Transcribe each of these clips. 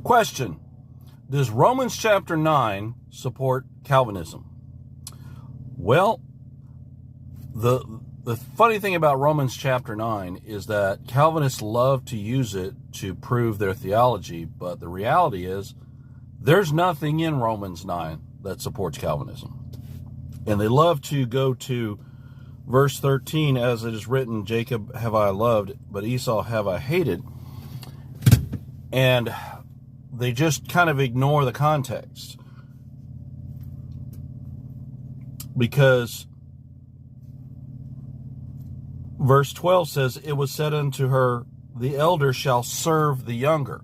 Question: does Romans chapter 9 support Calvinism? Well, the funny thing about Romans chapter 9 is that Calvinists love to use it to prove their theology, but the reality is there's nothing in Romans 9 that supports Calvinism. And they love to go to verse 13, as it is written, Jacob have I loved, but Esau have I hated. And they just kind of ignore the context. Because verse 12 says, it was said unto her, the elder shall serve the younger.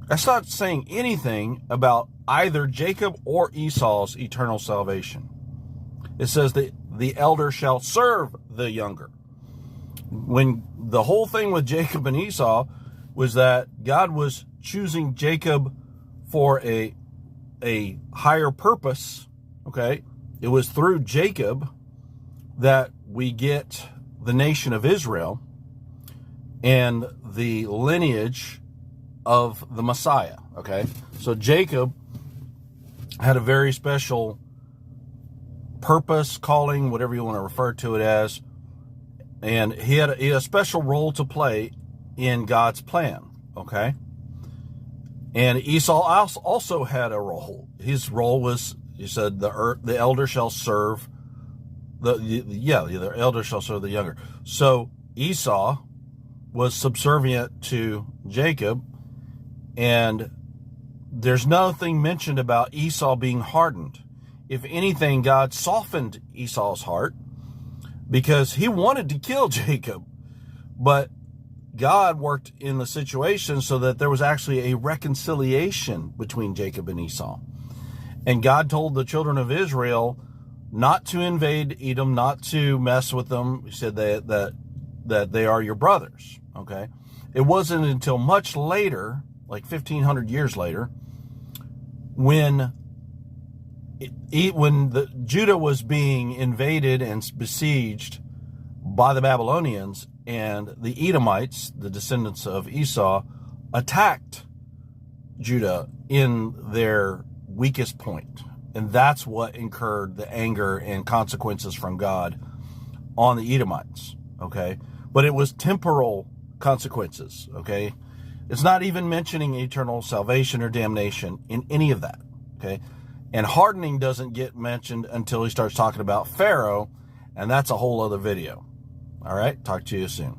That's not saying anything about either Jacob or Esau's eternal salvation. It says that the elder shall serve the younger. When the whole thing with Jacob and Esau was that God was choosing Jacob for a higher purpose, okay? It was through Jacob that we get the nation of Israel and the lineage of the Messiah, okay? So Jacob had a very special purpose, calling, whatever you want to refer to it as, and he had a special role to play in God's plan, okay? And Esau also had a role. His role was, he said, the elder shall serve the elder shall serve the younger. So Esau was subservient to Jacob, and there's nothing mentioned about Esau being hardened. If anything, God softened Esau's heart because he wanted to kill Jacob, but God worked in the situation so that there was actually a reconciliation between Jacob and Esau. And God told the children of Israel not to invade Edom, not to mess with them. He said that they are your brothers, okay? It wasn't until much later, like 1,500 years later, when Judah was being invaded and besieged by the Babylonians, and the Edomites, the descendants of Esau, attacked Judah in their weakest point. And that's what incurred the anger and consequences from God on the Edomites, okay? But it was temporal consequences, okay? It's not even mentioning eternal salvation or damnation in any of that, okay? And hardening doesn't get mentioned until he starts talking about Pharaoh, and that's a whole other video. All right, talk to you soon.